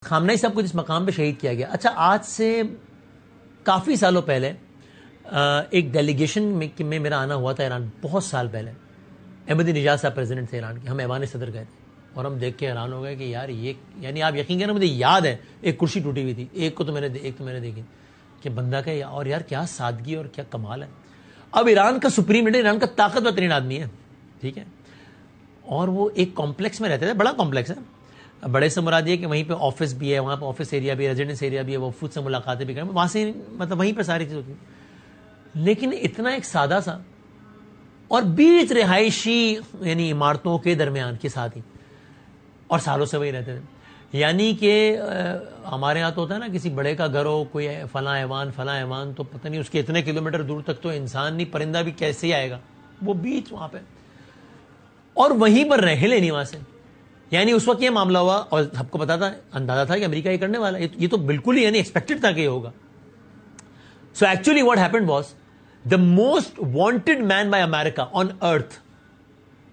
خامنہئی صاحب کو جس مقام پہ شہید کیا گیا، اچھا آج سے کافی سالوں پہلے ایک ڈیلیگیشن میں میرا آنا ہوا تھا ایران، بہت سال پہلے۔ احمدی نژاد صاحب پریزیڈنٹ تھے ایران کے، ہم ایوان صدر گئے تھے اور ہم دیکھ کے حیران ہو گئے کہ یار یہ، یعنی آپ یقین کریں مجھے یاد ہے ایک کرسی ٹوٹی ہوئی تھی، ایک تو میں نے دیکھی کہ بندہ کا، اور یار کیا سادگی اور کیا کمال ہے۔ اب ایران کا سپریم لیڈر، ایران کا طاقتور ترین آدمی ہے، ٹھیک ہے، اور وہ ایک کمپلیکس میں رہتے تھے، بڑا کمپلیکس ہے، بڑے سے مراد یہ کہ وہیں پہ آفس بھی ہے، وہاں پہ آفس ایریا بھی ہے، ریزیڈنس ایریا بھی ہے، وہ فوڈ سے ملاقاتیں بھی کریں، وہاں سے مطلب وہیں پہ ساری چیز ہوتی ہیں، لیکن اتنا ایک سادہ سا اور بیچ رہائشی یعنی عمارتوں کے درمیان کے ساتھ ہی، اور سالوں سے وہی رہتے تھے۔ یعنی کہ ہمارے یہاں تو ہوتا ہے نا کسی بڑے کا گھر ہو، کوئی فلاں ایوان تو پتہ نہیں اس کے اتنے کلومیٹر دور تک تو انسان نہیں، پرندہ بھی کیسے ہی آئے گا، وہ بیچ وہاں پہ، اور وہیں پر رہ لینی وہاں سے۔ یعنی اس وقت یہ معاملہ ہوا اور سب کو پتا تھا، اندازہ تھا کہ امریکہ یہ کرنے والا ہے، یہ تو بالکل ہی یعنی ایکسپیکٹڈ تھا کہ یہ ہوگا۔ So actually what happened was the most wanted man by America on earth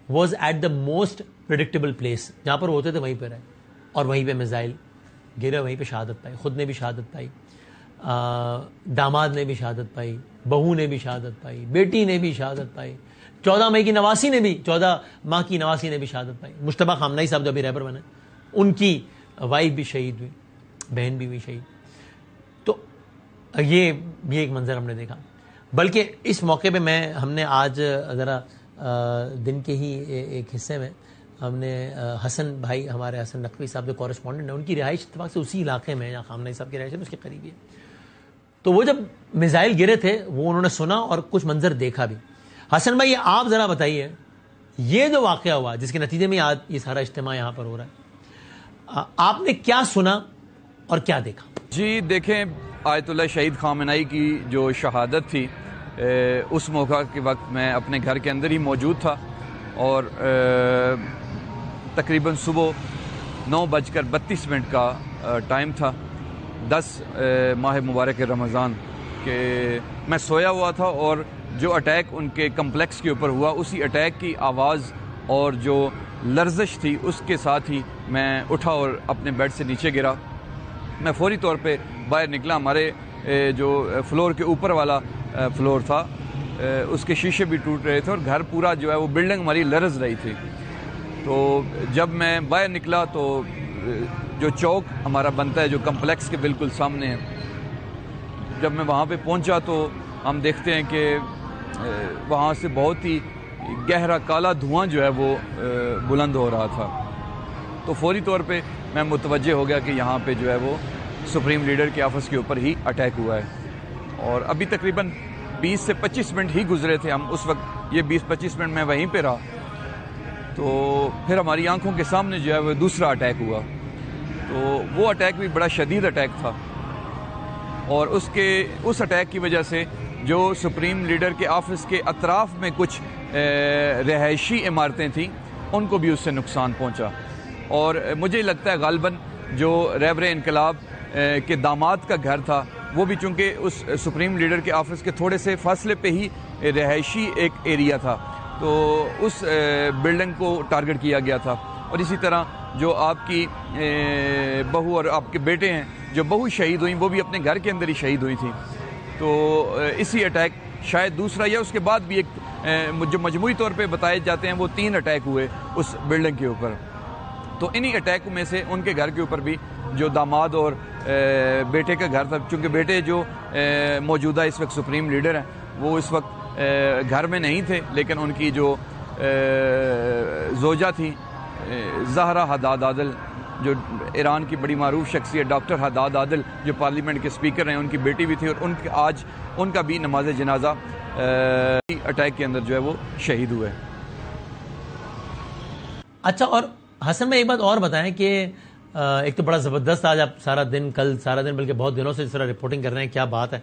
was at the most predictable place, جہاں پر وہ ہوتے تھے وہیں پہ رہے، اور وہیں پہ میزائل گرے، وہیں پہ شہادت پائی، خود نے بھی شہادت پائی، داماد نے بھی شہادت پائی، بہو نے بھی شہادت پائی، بیٹی نے بھی شہادت پائی، 14 مئی کی نواسی نے بھی، 14 ماہ کی نواسی نے بھی شہادت پائی، مجتبیٰ خامنہئی صاحب جو ابھی رہبر بنے ان کی وائف بھی شہید ہوئی، بہن بھی ہوئی شہید۔ تو یہ بھی ایک منظر ہم نے دیکھا، بلکہ اس موقع پہ ہم نے آج ذرا دن کے ہی ایک حصے میں ہم نے حسن بھائی، ہمارے حسن نقوی صاحب جو کورسپونڈنٹ ہیں، ان کی رہائش اتفاق سے اسی علاقے میں جہاں خامنہئی صاحب کی رہائش ہے اس کے قریب ہی ہے، تو وہ جب میزائل گرے تھے وہ انہوں نے سنا اور کچھ منظر دیکھا بھی۔ حسن بھائی آپ ذرا بتائیے، یہ جو واقعہ ہوا جس کے نتیجے میں آج یہ سارا اجتماع یہاں پر ہو رہا ہے، آپ نے کیا سنا اور کیا دیکھا؟ جی دیکھیں، آیت اللہ شہید خامنہئی کی جو شہادت تھی، اس موقع کے وقت میں اپنے گھر کے اندر ہی موجود تھا، اور تقریباً صبح 9:32 کا ٹائم تھا، 10 ماہ مبارک رمضان کہ میں سویا ہوا تھا، اور جو اٹیک ان کے کمپلیکس کے اوپر ہوا، اسی اٹیک کی آواز اور جو لرزش تھی اس کے ساتھ ہی میں اٹھا اور اپنے بیڈ سے نیچے گرا۔ میں فوری طور پہ باہر نکلا، ہمارے جو فلور کے اوپر والا فلور تھا اس کے شیشے بھی ٹوٹ رہے تھے، اور گھر پورا جو ہے وہ بلڈنگ ہماری لرز رہی تھی۔ تو جب میں باہر نکلا تو جو چوک ہمارا بنتا ہے جو کمپلیکس کے بالکل سامنے ہے، جب میں وہاں پہ پہنچا تو ہم دیکھتے ہیں کہ وہاں سے بہت ہی گہرا کالا دھواں جو ہے وہ بلند ہو رہا تھا۔ تو فوری طور پہ میں متوجہ ہو گیا کہ یہاں پہ جو ہے وہ سپریم لیڈر کے آفس کے اوپر ہی اٹیک ہوا ہے، اور ابھی تقریباً 20 سے 25 منٹ ہی گزرے تھے، ہم اس وقت یہ 20-25 منٹ میں وہیں پہ رہا، تو پھر ہماری آنکھوں کے سامنے جو ہے وہ دوسرا اٹیک ہوا۔ تو وہ اٹیک بھی بڑا شدید اٹیک تھا، اور اس اٹیک کی وجہ سے جو سپریم لیڈر کے آفس کے اطراف میں کچھ رہائشی عمارتیں تھیں ان کو بھی اس سے نقصان پہنچا، اور مجھے لگتا ہے غالباً جو رہبر انقلاب کے داماد کا گھر تھا وہ بھی، چونکہ اس سپریم لیڈر کے آفس کے تھوڑے سے فاصلے پہ ہی رہائشی ایک ایریا تھا، تو اس بلڈنگ کو ٹارگٹ کیا گیا تھا۔ اور اسی طرح جو آپ کی بہو اور آپ کے بیٹے ہیں، جو بہو شہید ہوئیں وہ بھی اپنے گھر کے اندر ہی شہید ہوئی تھیں، تو اسی اٹیک شاید دوسرا یا اس کے بعد بھی ایک جو مجموعی طور پہ بتائے جاتے ہیں وہ 3 اٹیک ہوئے اس بلڈنگ کے اوپر۔ تو انہی اٹیک میں سے ان کے گھر کے اوپر بھی جو داماد اور بیٹے کا گھر تھا، چونکہ بیٹے جو موجودہ اس وقت سپریم لیڈر ہیں وہ اس وقت گھر میں نہیں تھے، لیکن ان کی جو زوجہ تھی زہرا حداد عادل، جو ایران کی بڑی معروف شخصیت ڈاکٹر حداد عادل جو پارلیمنٹ کے اسپیکر ہیں، ان کی بیٹی بھی تھی، اور آج ان کا بھی نماز جنازہ اٹیک کے اندر جو ہے وہ شہید ہوئے۔ اچھا، اور حسن میں ایک بات اور بتائیں کہ ایک تو بڑا زبردست آج آپ کل سارا دن بلکہ بہت دنوں سے اس طرح رپورٹنگ کر رہے ہیں، کیا بات ہے۔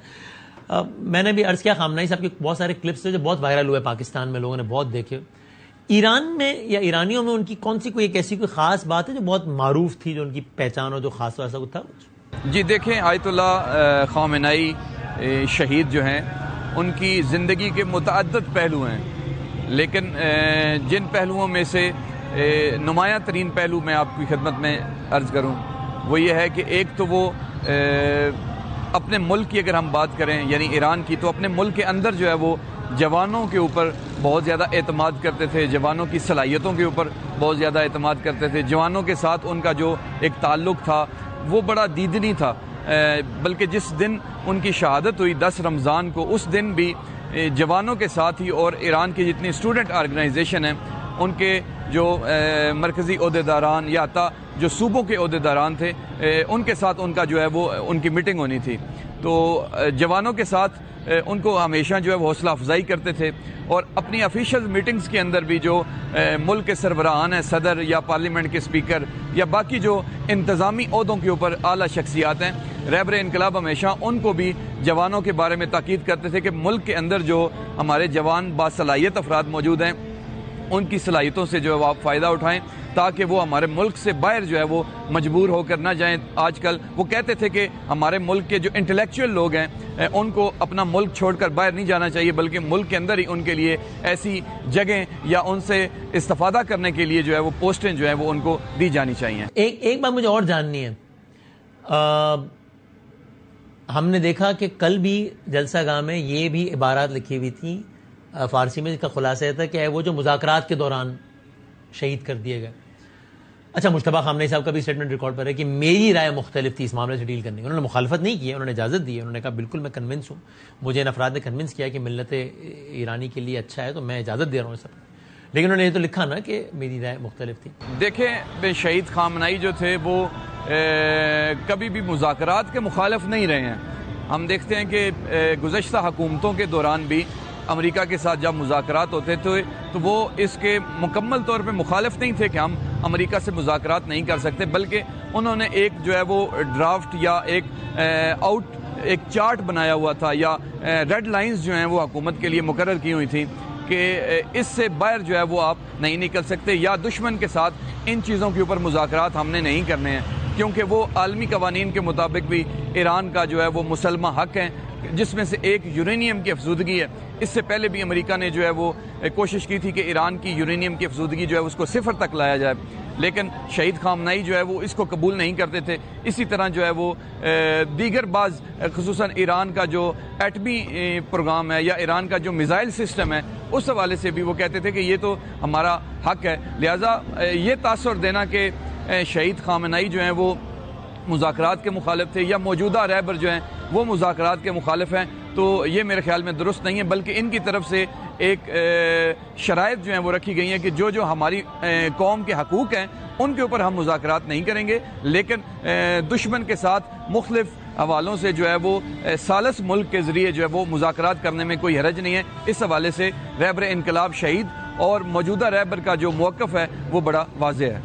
میں نے بھی عرض کیا، خامنہئی صاحب کے بہت سارے کلپس تھے جو بہت وائرل ہوئے پاکستان میں، لوگوں نے بہت دیکھے۔ ایران میں یا ایرانیوں میں ان کی کون سی کوئی ایک ایسی کوئی خاص بات ہے جو بہت معروف تھی، جو ان کی پہچان ہو، جو خاص ایسا کچھ تھا؟ جی دیکھیں، آیت اللہ خامنہئی شہید جو ہیں ان کی زندگی کے متعدد پہلو ہیں، لیکن جن پہلوؤں میں سے نمایاں ترین پہلو میں آپ کی خدمت میں عرض کروں وہ یہ ہے کہ ایک تو وہ اپنے ملک کی اگر ہم بات کریں یعنی ایران کی، تو اپنے ملک کے اندر جو ہے وہ جوانوں کے اوپر بہت زیادہ اعتماد کرتے تھے، جوانوں کی صلاحیتوں کے اوپر بہت زیادہ اعتماد کرتے تھے، جوانوں کے ساتھ ان کا جو ایک تعلق تھا وہ بڑا دیدنی تھا، بلکہ جس دن ان کی شہادت ہوئی 10 رمضان کو، اس دن بھی جوانوں کے ساتھ ہی اور ایران کی جتنی اسٹوڈنٹ آرگنائزیشن ہیں ان کے جو مرکزی عہدیداران یا حتیٰ جو صوبوں کے عہدیداران تھے ان کے ساتھ ان کا جو ہے وہ ان کی میٹنگ ہونی تھی، تو جوانوں کے ساتھ ان کو ہمیشہ جو ہے وہ حوصلہ افزائی کرتے تھے، اور اپنی آفیشیل میٹنگز کے اندر بھی جو ملک کے سربراہان ہیں، صدر یا پارلیمنٹ کے اسپیکر یا باقی جو انتظامی عہدوں کے اوپر اعلیٰ شخصیات ہیں، رہبر انقلاب ہمیشہ ان کو بھی جوانوں کے بارے میں تاکید کرتے تھے کہ ملک کے اندر جو ہمارے جوان باصلاحیت افراد موجود ہیں ان کی صلاحیتوں سے جو ہے وہ آپ فائدہ اٹھائیں تاکہ وہ ہمارے ملک سے باہر جو ہے وہ مجبور ہو کر نہ جائیں۔ آج کل وہ کہتے تھے کہ ہمارے ملک کے جو انٹلیکچوئل لوگ ہیں ان کو اپنا ملک چھوڑ کر باہر نہیں جانا چاہیے، بلکہ ملک کے اندر ہی ان کے لیے ایسی جگہیں یا ان سے استفادہ کرنے کے لیے جو ہے وہ پوسٹیں جو ہیں وہ ان کو دی جانی چاہیے۔ ایک بات مجھے اور جاننی ہے، ہم نے دیکھا کہ کل بھی جلسہ گاہ میں یہ بھی عبارات لکھی ہوئی تھیں فارسی میں، جس کا خلاصہ تھا کہ وہ جو مذاکرات کے دوران شہید کر دیے گئے۔ اچھا، مجتبیٰ خامنہئی صاحب کا بھی اسٹیٹمنٹ ریکارڈ پر ہے کہ میری رائے مختلف تھی اس معاملے سے ڈیل کرنے کی، انہوں نے مخالفت نہیں کی ہے، انہوں نے اجازت دی ہے، انہوں نے کہا بالکل میں کنونس ہوں، مجھے ان افراد نے کنونس کیا کہ ملت ایرانی کے لیے اچھا ہے تو میں اجازت دے رہا ہوں سب، لیکن انہوں نے یہ تو لکھا نا کہ میری رائے مختلف تھی۔ دیکھیں، شہید خامنہئی جو تھے وہ کبھی بھی مذاکرات کے مخالف نہیں رہے ہیں۔ ہم دیکھتے ہیں کہ گزشتہ حکومتوں کے دوران بھی امریکہ کے ساتھ جب مذاکرات ہوتے تھے تو وہ اس کے مکمل طور پہ مخالف نہیں تھے کہ ہم امریکہ سے مذاکرات نہیں کر سکتے، بلکہ انہوں نے ایک جو ہے وہ ڈرافٹ یا ایک چارٹ بنایا ہوا تھا یا ریڈ لائنز جو ہیں وہ حکومت کے لیے مقرر کی ہوئی تھیں کہ اس سے باہر جو ہے وہ آپ نہیں نکل سکتے، یا دشمن کے ساتھ ان چیزوں کے اوپر مذاکرات ہم نے نہیں کرنے ہیں، کیونکہ وہ عالمی قوانین کے مطابق بھی ایران کا جو ہے وہ مسلمہ حق ہے، جس میں سے ایک یورینیم کی افزودگی ہے۔ اس سے پہلے بھی امریکہ نے جو ہے وہ کوشش کی تھی کہ ایران کی یورینیم کی افزودگی جو ہے اس کو 0 تک لایا جائے، لیکن شہید خامنہئی جو ہے وہ اس کو قبول نہیں کرتے تھے۔ اسی طرح جو ہے وہ دیگر بعض خصوصاً ایران کا جو ایٹمی پروگرام ہے یا ایران کا جو میزائل سسٹم ہے اس حوالے سے بھی وہ کہتے تھے کہ یہ تو ہمارا حق ہے، لہٰذا یہ تاثر دینا کہ شہید خامنہئی جو ہیں وہ مذاکرات کے مخالف تھے یا موجودہ رہبر جو ہیں وہ مذاکرات کے مخالف ہیں، تو یہ میرے خیال میں درست نہیں ہے، بلکہ ان کی طرف سے ایک شرائط جو ہیں وہ رکھی گئی ہیں کہ جو ہماری قوم کے حقوق ہیں ان کے اوپر ہم مذاکرات نہیں کریں گے، لیکن دشمن کے ساتھ مختلف حوالوں سے جو ہے وہ ثالث ملک کے ذریعے جو ہے وہ مذاکرات کرنے میں کوئی حرج نہیں ہے۔ اس حوالے سے رہبر انقلاب شہید اور موجودہ رہبر کا جو موقف ہے وہ بڑا واضح ہے۔